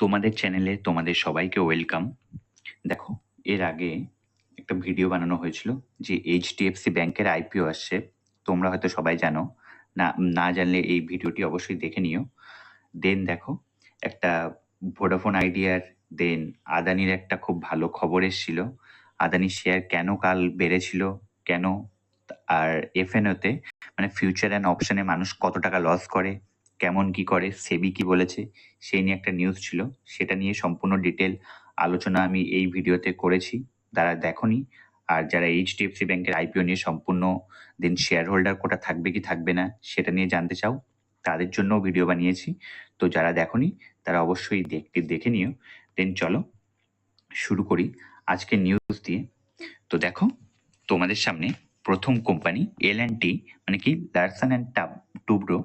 তোমাদের চ্যানেলে তোমাদের সবাইকে ওয়েলকাম। দেখো, এর আগে একটা ভিডিও বানানো হয়েছিল যে এইচডিএফসি ব্যাংকের আইপিও আসছে। তোমরা হয়তো সবাই জানো, না না জানলে এই ভিডিওটি অবশ্যই দেখে নিও। দেন দেখো, একটা ভোডাফোন আইডিয়ার, দেন আদানির একটা খুব ভালো খবর এসেছিল। আদানির শেয়ার কেন কাল বেড়েছিল, কেন, আর এফএনওতে মানে ফিউচার অ্যান্ড অপশনে মানুষ কত টাকা লস করে, কেমন কি করে, সেবি কি বলেছে, সেই নিয়ে একটা নিউজ ছিল। সেটা নিয়ে সম্পূর্ণ ডিটেল আলোচনা আমি এই ভিডিওতে করেছি। যারা দেখোনি, আর যারা এইচডিএফসি ব্যাংকের আইপিও নিয়ে সম্পূর্ণ দেন শেয়ার হোল্ডার কোটা থাকবে কি থাকবে না সেটা নিয়ে জানতে চাও, তাদের জন্য ভিডিও বানিয়েছি। তো যারা দেখোনি তারা অবশ্যই দেখে নিও। দেন চলো শুরু করি আজকে নিউজ দিয়ে। তো দেখো, তোমাদের সামনে প্রথম কোম্পানি L&T, মানে কি লারসন অ্যান্ড টুব্রো।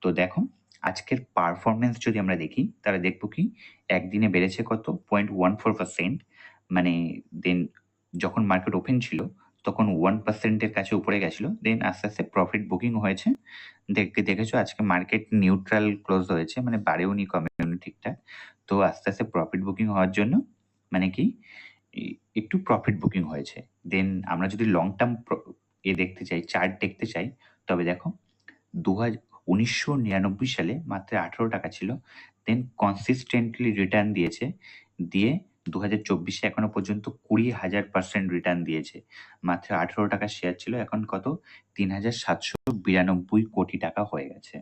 তো দেখো, আজকের পারফরমেন্স যদি আমরা দেখি তাহলে দেখবো কি একদিনে বেড়েছে কত 0.14%। মানে দেন যখন মার্কেট ওপেন ছিল তখন 1%-এর কাছে উপরে গেছিল, দেন আস্তে আস্তে প্রফিট বুকিং হয়েছে। দেখেছো আজকে মার্কেট নিউট্রাল ক্লোজ হয়েছে, মানে বাড়েওনি কমেওনি ঠিকঠাক। তো আস্তে আস্তে প্রফিট বুকিং হওয়ার জন্য মানে কি একটু প্রফিট বুকিং হয়েছে। দেন আমরা যদি লং টার্ম দেখতে চাই, চার্ট দেখতে চাই, তবে দেখো 1999 সালে মাত্র 18 টাকা ছিল, দেন কনসিস্টেন্টলি রিটার্ন দিয়েছে, দিয়ে 2024-এ এখনো পর্যন্ত 20,000% রিটার্ন দিয়েছে। মাত্র 18 টাকা শেয়ার ছিল, এখন কত 3,792 কোটি টাকা হয়ে গেছে।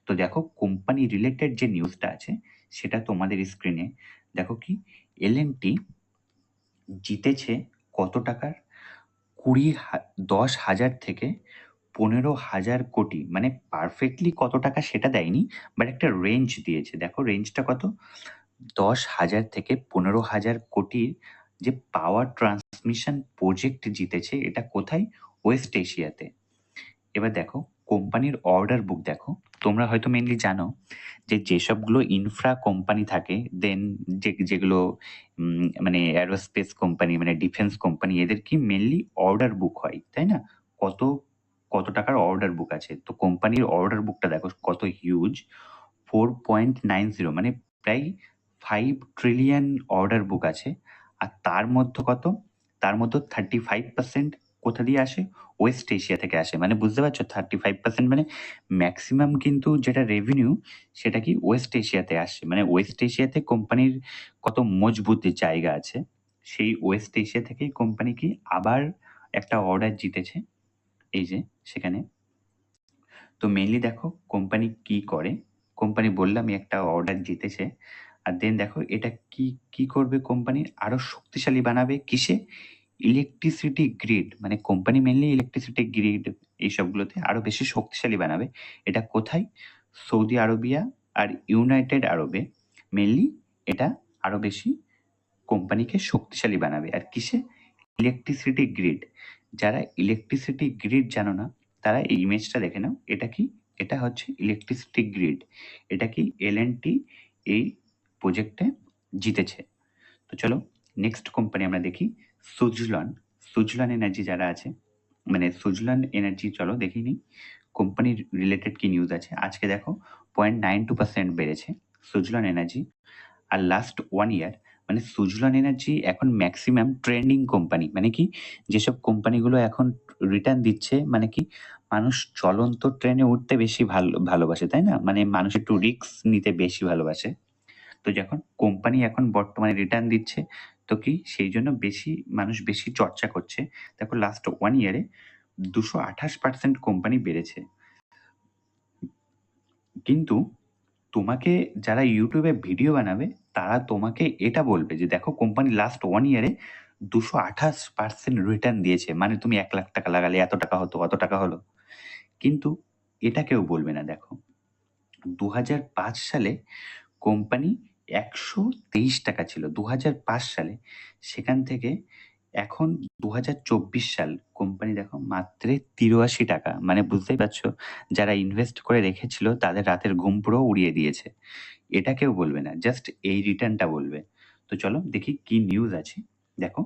তো দেখো, কোম্পানি রিলেটেড যে নিউজটা আছে সেটা তোমাদের স্ক্রিনে দেখো কি L&T জিতেছে কত টাকার, 10,000 থেকে 15,000 কোটি, মানে পারফেক্টলি কত টাকা সেটা দেয়নি, বাট একটা রেঞ্জ দিয়েছে। দেখো রেঞ্জটা কত, 10,000 থেকে 15,000 কোটির যে পাওয়ার ট্রান্সমিশন প্রজেক্ট জিতেছে। এটা কোথায়? ওয়েস্ট এশিয়াতে। এবার দেখো কোম্পানির অর্ডার বুক দেখো। তোমরা হয়তো মেনলি জানো যে যেসবগুলো ইনফ্রা কোম্পানি থাকে, দেন যেগুলো মানে অ্যারোস্পেস কোম্পানি, মানে ডিফেন্স কোম্পানি, এদের কি মেনলি অর্ডার বুক হয়, তাই না? কত কত টাকার অর্ডার বুক আছে। তো কোম্পানির অর্ডার বুকটা দেখো কত হিউজ, 4.90, মানে প্রায় 5 ট্রিলিয়ন অর্ডার বুক আছে। আর তার মধ্যে কত, তার মধ্যে 35% কোথা দিয়ে আসে? ওয়েস্ট এশিয়া থেকে আসে। মানে বুঝতে পারছো, 35% মানে ম্যাক্সিমাম কিন্তু যেটা রেভিনিউ সেটা কি ওয়েস্ট এশিয়াতে আসে। মানে ওয়েস্ট এশিয়াতে কোম্পানির কত মজবুত জায়গা আছে, সেই ওয়েস্ট এশিয়া থেকেই কোম্পানি কি আবার একটা অর্ডার জিতেছে, এই যে সেখানে। তো মেইনলি দেখো কোম্পানি কি করে। কোম্পানি বললামই একটা অর্ডার জিতেছে। আর দেন দেখো এটা কি কি করবে, কোম্পানি আরো শক্তিশালী বানাবে কিসে? ইলেকট্রিসিটি গ্রিড, মানে কোম্পানি মেনলি ইলেকট্রিসিটি গ্রিড এইসবগুলোতে আরো বেশি শক্তিশালী বানাবে। এটা কোথায়? সৌদি আরবিয়া আর ইউনাইটেড আরবে মেনলি এটা আরো বেশি কোম্পানিকে শক্তিশালী বানাবে। আর কিসে? Electricity grid. যারা ইলেকট্রিসিটি গ্রিড জানো না তারা এই ইমেজটা দেখে নাও। এটা কি? এটা হচ্ছে ইলেকট্রিসিটি গ্রিড। এটা কি L&T এই প্রজেক্টে জিতেছে। তো চলো নেক্সট কোম্পানি আমরা দেখি, সুজলন। সুজলন এনার্জি যারা আছে, মানে সুজলন এনার্জি, চলো দেখি নি কোম্পানির রিলেটেড কি নিউজ আছে। আজকে দেখো 0.92% বেড়েছে সুজলন এনার্জি। আর লাস্ট 1 ইয়ার মানে সুজলন এনার্জি এখন ম্যাক্সিমাম ট্রেন্ডিং কোম্পানি। মানে কি যেসব কোম্পানিগুলো এখন রিটার্ন দিচ্ছে, মানে কি মানুষ চলন্ত ট্রেনে উঠতে বেশি ভালোবাসে, তাই না? মানে মানুষ একটু রিস্ক নিতে বেশি ভালোবাসে। তো যখন কোম্পানি এখন বর্তমানে রিটার্ন দিচ্ছে, তো কি সেই জন্য বেশি মানুষ বেশি চর্চা করছে। দেখো লাস্ট 1 ইয়ারে 228% কোম্পানি বেড়েছে। কিন্তু তোমাকে যারা ইউটিউবে ভিডিও বানাবে তারা তোমাকে এটা বলবে যে দেখো কোম্পানি লাস্ট 1 ইয়ারে 228% রিটার্ন দিয়েছে, মানে তুমি 1 লাখ টাকা লাগালে এত টাকা হতো, অত টাকা হলো। কিন্তু এটা কেউ বলবে না। দেখো 2005 সালে কোম্পানি 123 টাকা ছিল, 2005 সালে। সেখান থেকে এখন 2024 সাল কোম্পানি দেখো মাত্র 83 টাকা। মানে বুঝতেই পারছো, যারা ইনভেস্ট করে রেখেছিল তাদের রাতের ঘুম পুরো উড়িয়ে দিয়েছে। এটা কেউ বলবে না, জাস্ট এই রিটার্নটা বলবে। তো চলো দেখি কি নিউজ আছে। দেখো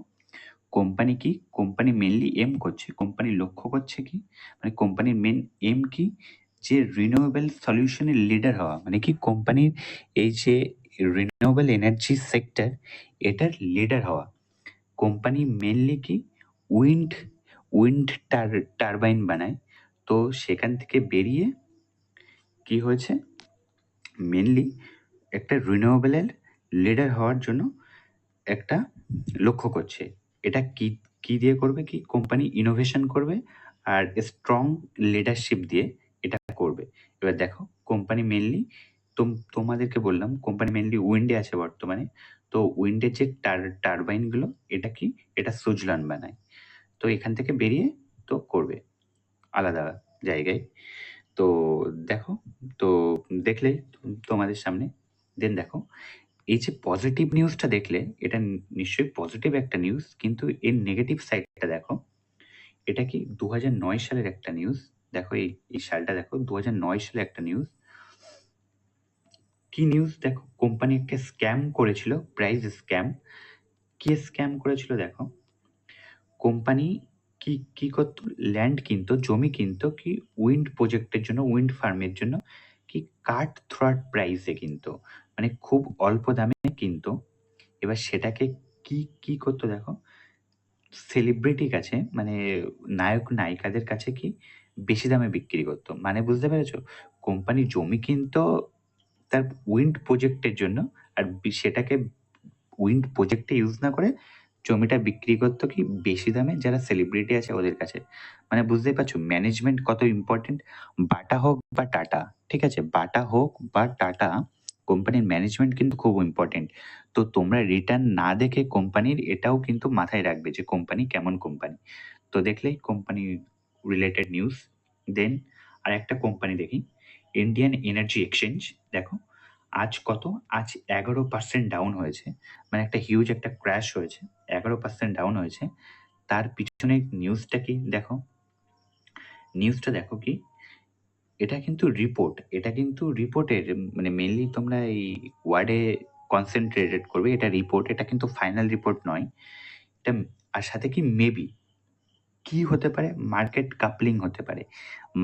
কোম্পানি কি, কোম্পানি মেনলি এম করছে, কোম্পানি লক্ষ্য করছে কি, মানে কোম্পানির মেন এম কি, যে রিনিউয়েবল সলিউশনের লিডার হওয়া। মানে কি কোম্পানির এই যে রিনিউয়েবল এনার্জি সেক্টর এটার লিডার হওয়া। কোম্পানি মেনলি কি উইন্ড উইন্ড টারবাইন বানায়। তো সেখান থেকে বেরিয়ে কি হয়েছে, মেনলি একটা রিনিউয়েবলের লিডার হওয়ার জন্য একটা লক্ষ্য করছে। এটা কি কি দিয়ে করবে, কি কোম্পানি ইনোভেশন করবে আর স্ট্রং লিডারশিপ দিয়ে এটা করবে। এবার দেখো কোম্পানি মেনলি তোমাদেরকে বললাম কোম্পানি মেনলি উইন্ডে আছে বর্তমানে। তো উইন্ডের যে টারবাইনগুলো এটা কি, এটা সুজলন বানায়। তো এখান থেকে বেরিয়ে তো করবে আলাদা জায়গায়। তো দেখো, তো দেখলে তোমাদের সামনে। দেন দেখো এই যে পজিটিভ নিউজটা দেখলে এটা নিশ্চয়ই পজিটিভ একটা নিউজ, কিন্তু এর নেগেটিভ সাইডটা দেখো। এটা কি 2009 সালের একটা নিউজ। দেখো এই সালটা দেখো 2009 সালে একটা নিউজ। কি নিউজ দেখো, কোম্পানি একটা স্ক্যাম করেছিল, প্রাইস স্ক্যাম। কি স্ক্যাম করেছিল দেখো, কোম্পানি কি কি করতো, ল্যান্ড কিনতো, জমি কিনতো কি উইন্ড প্রজেক্টের জন্য, উইন্ড ফার্মের জন্য, কি কাট থ্রোট প্রাইসে কিনতো, মানে খুব অল্প দামে কিনতো। এবার সেটাকে কি কি করতো দেখো, সেলিব্রিটি কাছে মানে নায়ক নায়িকাদের কাছে কি বেশি দামে বিক্রি করতো। মানে বুঝতে পেরেছো, কোম্পানি জমি কিনতো তার উইন্ড প্রজেক্টের জন্য, আর সেটাকে উইন্ড প্রজেক্টে ইউজ না করে জমিটা বিক্রি করতো কি বেশি দামে যারা সেলিব্রিটি আছে ওদের কাছে। মানে বুঝতেই পারছো ম্যানেজমেন্ট কত ইম্পর্টেন্ট। বাটা হোক বা টাটা, ঠিক আছে, বাটা হোক বা টাটা, কোম্পানির ম্যানেজমেন্ট কিন্তু খুব ইম্পর্টেন্ট। তো তোমরা রিটার্ন না দেখে কোম্পানির এটাও কিন্তু মাথায় রাখবে যে কোম্পানি কেমন কোম্পানি। তো দেখলেই কোম্পানি রিলেটেড নিউজ। দেন আর একটা কোম্পানি দেখি, ইন্ডিয়ান এনার্জি এক্সচেঞ্জ। দেখো আজ কত, আজ 11% ডাউন হয়েছে, মানে একটা হিউজ একটা ক্র্যাশ হয়েছে, 11% ডাউন হয়েছে। তার পিছনে নিউজটা কি দেখো, নিউজটা দেখো কি, এটা কিন্তু রিপোর্ট, এটা কিন্তু রিপোর্টের মানে মেনলি তোমরা এই ওয়ার্ডে কনসেন্ট্রেটেড করবে, এটা রিপোর্ট, এটা কিন্তু ফাইনাল রিপোর্ট নয়। এটা আর সাথে কি মেবি কি হতে পারে, মার্কেট কাপলিং হতে পারে।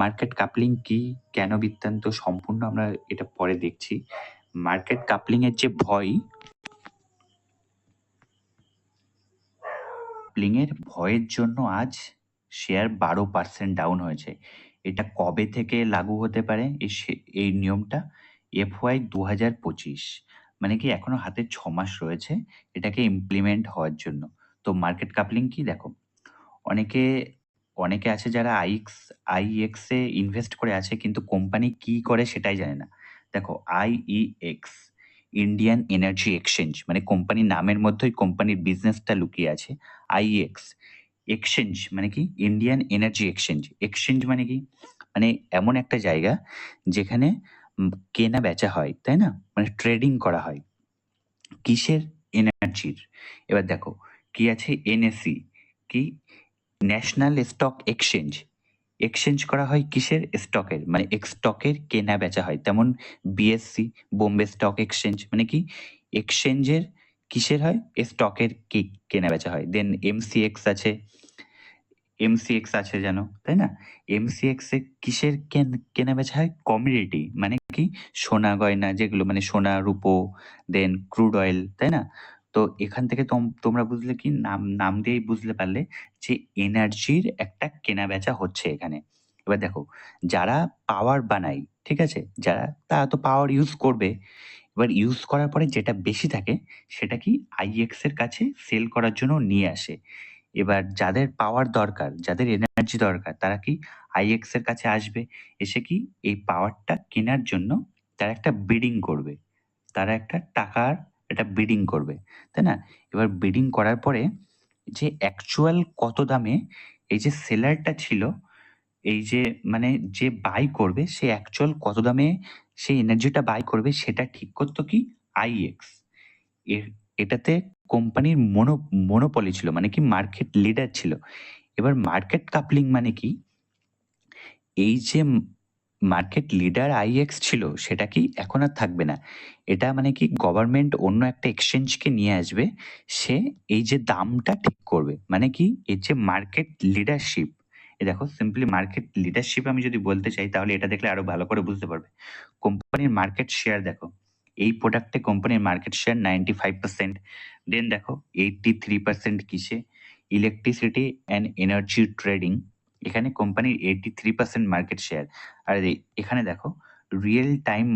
মার্কেট কাপলিং কি, কেন বৃত্তান্ত সম্পূর্ণ আমরা এটা পরে দেখছি। মার্কেট কাপলিং এর যে ভয়, কাপলিংয়ের ভয়ের জন্য আজ শেয়ার 12% ডাউন হয়েছে। এটা কবে থেকে লাগু হতে পারে এই নিয়মটা, FY 2025, মানে কি এখনো হাতে 6 মাস রয়েছে এটাকে ইমপ্লিমেন্ট হওয়ার জন্য। তো মার্কেট কাপলিং কি দেখো, অনেকে অনেকে আছে যারা আইএক্স এ ইনভেস্ট করে আছে কিন্তু কোম্পানি কি করে সেটাই জানে না। দেখো আইইএক্স, ইন্ডিয়ান এনার্জি এক্সচেঞ্জ, মানে কোম্পানির নামের মধ্যেই কোম্পানির বিজনেসটা লুকিয়ে আছে। আইএক্স এক্সচেঞ্জ মানে কি, ইন্ডিয়ান এনার্জি এক্সচেঞ্জ। এক্সচেঞ্জ মানে কি, মানে এমন একটা জায়গা যেখানে কেনা বেচা হয়, তাই না, মানে ট্রেডিং করা হয়। কিসের, এনার্জির। এবার দেখো কি আছে, এনএসই কি, ন্যাশনাল স্টক এক্সচেঞ্জ। এক্সচেঞ্জ করা হয় কিসের, স্টকের, মানে স্টকের কেনা বেচা হয়। তেমন বিএসসি, বোম্বে স্টক এক্সচেঞ্জ, মানে কি এক্সচেঞ্জের কিসের হয়, স্টকের কেনা বেচা হয়। দেন এমসিএক্স আছে, এমসিএক্স আছে জানো তাই না, এমসিএক্স এ কিসের কেনা বেচা হয়, কমিডিটি, মানে কি সোনা গয়না যেগুলো, মানে সোনা রূপো, দেন ক্রুড অয়েল, তাই না। তো এখান থেকে তোমরা বুঝলে কি, নাম নাম দিয়েই বুঝতে পারলে যে এনার্জির একটা কেনা বেচা হচ্ছে এখানে। এবার দেখো যারা পাওয়ার বানায়, ঠিক আছে, যারা তারা তো পাওয়ার ইউজ করবে। এবার ইউজ করার পরে যেটা বেশি থাকে সেটা কি আইএক্স এর কাছে সেল করার জন্য নিয়ে আসে। এবার যাদের পাওয়ার দরকার, যাদের এনার্জি দরকার, তারা কি আইএক্স এর কাছে আসবে, এসে কি এই পাওয়ারটা কেনার জন্য তারা একটা বিডিং করবে, তারা একটা টাকার একটা বিডিং করবে, তাই না। এবার বিডিং করার পরে যে অ্যাকচুয়াল কত দামে এই যে সেলারটা ছিল, এই যে মানে যে বাই করবে সে অ্যাকচুয়াল কত দামে সেই এনার্জিটা বাই করবে সেটা ঠিক করতো কি আইএক্স। এর এটাতে কোম্পানির মনোপলি ছিল, মানে কি মার্কেট লিডার ছিল। এবার মার্কেট কাপলিং মানে কি, এই যে মার্কেট লিডার আইএক্স ছিল সেটা কি এখন আর থাকবে না। এটা মানে কি গভর্নমেন্ট অন্য একটা এক্সচেঞ্জকে নিয়ে আসবে, সে এই যে দামটা ঠিক করবে, মানে কি এর যে মার্কেট লিডারশিপ। এ দেখো সিম্পলি মার্কেট লিডারশিপ আমি যদি বলতে চাই তাহলে এটা দেখলে আরো ভালো করে বুঝতে পারবে। কোম্পানির মার্কেট শেয়ার দেখো, এই প্রোডাক্টে কোম্পানির মার্কেট শেয়ার 95%। দেন দেখো 83% কিসে? ইলেকট্রিসিটি অ্যান্ড এনার্জি ট্রেডিং, এখানে কোম্পানির 83% মার্কেট শেয়ার। আর এখানে দেখো রিয়েল টাইম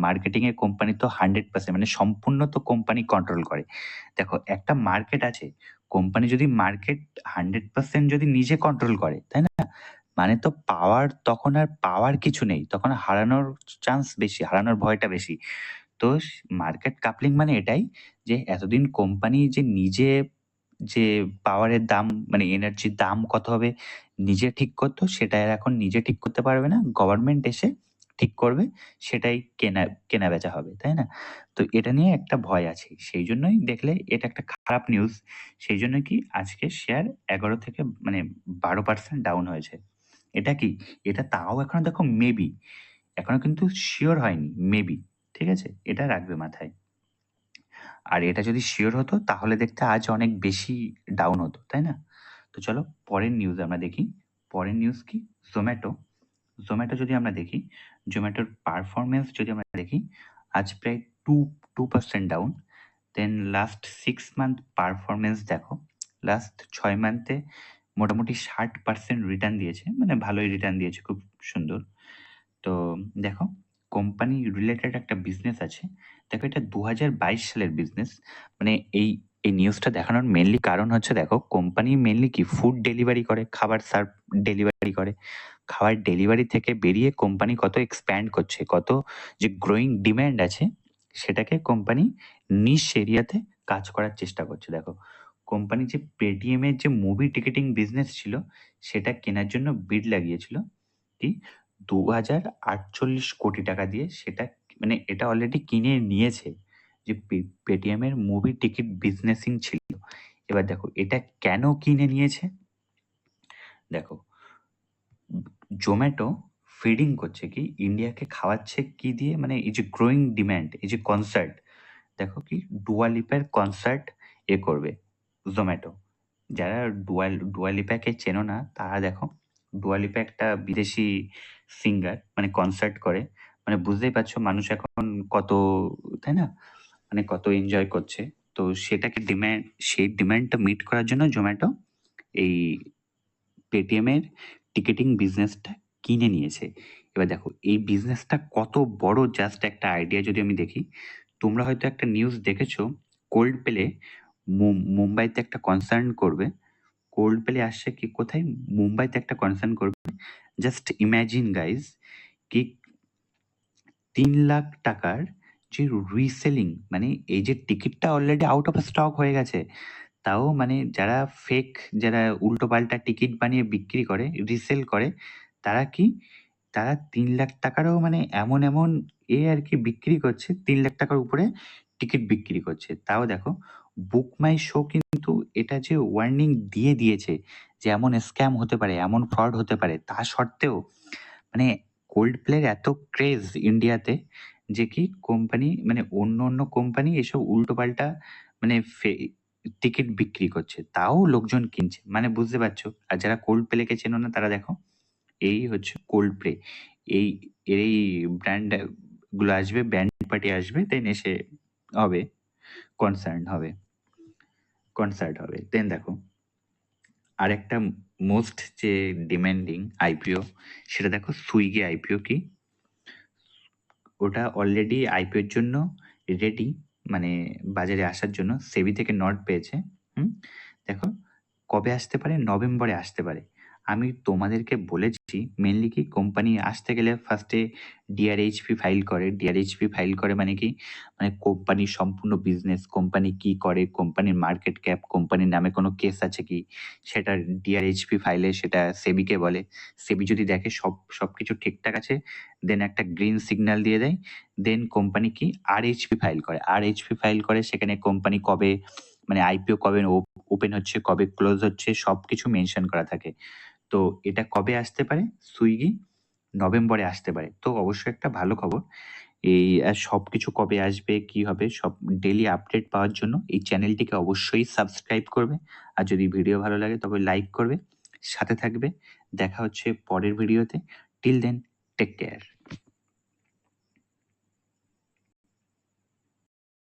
মার্কেটিংয়ে কোম্পানি তো 100%, মানে সম্পূর্ণ তো কোম্পানি কন্ট্রোল করে। দেখো একটা মার্কেট আছে, কোম্পানি যদি মার্কেট 100% যদি নিজে কন্ট্রোল করে, তাই না, মানে তো তখন আর পাওয়ার কিছু নেই, তখন হারানোর চান্স বেশি, হারানোর ভয়টা বেশি। তো মার্কেট কাপলিং মানে এটাই, যে এতদিন কোম্পানি যে নিজে যে পাওয়ারের দাম, মানে এনার্জির দাম কত হবে নিজে ঠিক করতো, সেটা আর এখন নিজে ঠিক করতে পারবে না, গভর্নমেন্ট এসে ঠিক করবে, সেটাই কেনা বেচা হবে, তাই না? তো এটা নিয়ে একটা ভয় আছে, সেই জন্যই দেখলে এটা একটা খারাপ নিউজ। সেই জন্য কি আজকে শেয়ার 11 থেকে মানে 12% ডাউন হয়েছে। এটা কি, এটা তাও এখনো দেখো মেবি, এখনো কিন্তু শিওর হয়নি, মেবি। ঠিক আছে, এটা রাখবে মাথায়। আর এটা যদি শিওর হতো তাহলে দেখতে আজ অনেক বেশি ডাউন হতো, তাই না? তো চলো পরের নিউজ আমরা দেখি। পরের নিউজ কি? জোম্যাটো। জোম্যাটো যদি আমরা দেখি, জোম্যাটোর পারফরমেন্স যদি আমরা দেখি, আজ প্রায় 2% ডাউন। দেন লাস্ট 6 মান্থ পারফরমেন্স দেখো, লাস্ট 6 মান্থে মোটামুটি 60% রিটার্ন দিয়েছে, মানে ভালোই রিটার্ন দিয়েছে, খুব সুন্দর। তো দেখো কোম্পানি রিলেটেড একটা বিজনেস আছে, দেখো এটা 2022 সালের বিজনেস। মানে এই নিউজটা দেখানোর মেনলি কারণ হচ্ছে, দেখো কোম্পানি মেনলি কি ফুড ডেলিভারি করে, খাবার সার্ভ ডেলিভারি করে। খাবার ডেলিভারি থেকে বেরিয়ে কোম্পানি কত এক্সপ্যান্ড করছে, কত যে গ্রোয়িং ডিম্যান্ড আছে, সেটাকে কোম্পানি নিশ এরিয়াতে কাজ করার চেষ্টা করছে। দেখো কোম্পানি যে পেটিএম এর যে মুভি টিকিটিং বিজনেস ছিল, সেটা কেনার জন্য বিড লাগিয়েছিল কি 2048 কোটি টাকা দিয়ে, সেটা মানে এটা অলরেডি কিনে নিয়েছে, যে পেটিএম এর মুভি টিকিট বিজনেসিং ছিল। এবার দেখো এটা কেন কিনে নিয়েছে। দেখো জোম্যাটো ফিডিং করছে কি, ইন্ডিয়াকে খাওয়াচ্ছে কি দিয়ে, মানে এই যে গ্রোয়িং ডিম্যান্ড, এই যে কনসার্ট, দেখো কি ডুয়া লিপার কনসার্ট করবে জোম্যাটো। যারা ডুয়া লিপাকে চেনো না, তারা দেখো ডুয়া লিপা একটা বিদেশি সিঙ্গার, মানে কনসার্ট করে, মানে বুঝতেই পারছো মানুষ এখন কত, তাই না, মানে কত এনজয় করছে। তো সেটাকে সেই ডিমান্ডটা মিট করার জন্য জোম্যাটো এই পেটিএম এর টিকেটিং বিজনেসটা কিনে নিয়েছে। এবার দেখো এই বিজনেসটা কত বড়, জাস্ট একটা আইডিয়া যদি আমি দেখি, তোমরা হয়তো একটা নিউজ দেখেছো, কোল্ড প্লে মুম্বাইতে একটা কনসার্ন করবে। কোল্ড প্লে আসছে কি কোথায়? মুম্বাইতে একটা কনসার্ন করবে। জাস্ট ইমাজিন গাইজ, কি 3 লাখ টাকার যে রিসেলিং, মানে এই যে টিকিটটা অলরেডি আউট অফ স্টক হয়ে গেছে, তাও মানে যারা ফেক, যারা উল্টোপাল্টা টিকিট বানিয়ে বিক্রি করে, রিসেল করে, তারা কি, তারা 3 লাখ টাকারও মানে এমন এমন আর কি বিক্রি করছে, 3 লাখ টাকার উপরে টিকিট বিক্রি করছে। তাও দেখো বুক মাই শো কিন্তু এটা যে ওয়ার্নিং দিয়ে দিয়েছে যে এমন স্ক্যাম হতে পারে, এমন ফ্রড হতে পারে, তা সত্ত্বেও মানে কোল্ড প্লের এত ক্রেজ ইন্ডিয়াতে, যে কি কোম্পানি মানে অন্য অন্য কোম্পানি এসব উল্টোপাল্টা মানে টিকিট বিক্রি করছে, তাও লোকজন কিনছে, মানে বুঝতে পারছো। আর যারা কোল্ড প্লেকে চেনো না, তারা দেখো এই হচ্ছে কোল্ড প্লে, এই এই ব্র্যান্ড গুলো আসবে, ব্যান্ড পার্টি আসবে, দেন এসে হবে কনসার্ট হবে। দেন দেখো আরেকটা মোস্ট যে ডিমান্ডিং আইপিও, সেটা দেখো সুইগি আইপিও কি, ওটা অলরেডি আইপিওর জন্য রেডি, মানে বাজারে আসার জন্য সেবি থেকে নট পেয়েছে। হুম, দেখো কবে আসতে পারে? নভেম্বরে আসতে পারে। আমি তোমাদেরকে বলেছি মেনলি কি কোম্পানি আসতে গেলে ফার্স্টে ডিআরএইচপি ফাইল করে। ডিআরএইচপি ফাইল করে মানে কি, মানে কোম্পানির সম্পূর্ণ বিজনেস, কোম্পানি কি করে, কোম্পানির মার্কেট ক্যাপ, কোম্পানির নামে কোনো কেস আছে কি, সেটা ডিআরএইচপি ফাইলে সেটা সেবিকে বলে। সেবি যদি দেখে সবকিছু ঠিকঠাক আছে, দেন একটা গ্রিন সিগন্যাল দিয়ে দেয়। দেন কোম্পানি কি আরএইচপি ফাইল করে, আরএইচপি ফাইল করে, সেখানে কোম্পানি কবে মানে আইপিও কবে ওপেন হচ্ছে, কবে ক্লোজ হচ্ছে, সবকিছু মেনশন করা থাকে। তো এটা কবে আসতে পারে? সুইগি নভেম্বরে আসতে পারে। তো অবশ্যই একটা ভালো খবর। এই সবকিছু কবে আসবে, কি হবে, সব ডেইলি আপডেট পাওয়ার জন্য এই চ্যানেলটিকে অবশ্যই সাবস্ক্রাইব করবে। আর যদি ভিডিও ভালো লাগে তবে লাইক করবে, সাথে থাকবে। দেখা হচ্ছে পরের ভিডিওতে। Till then, take care.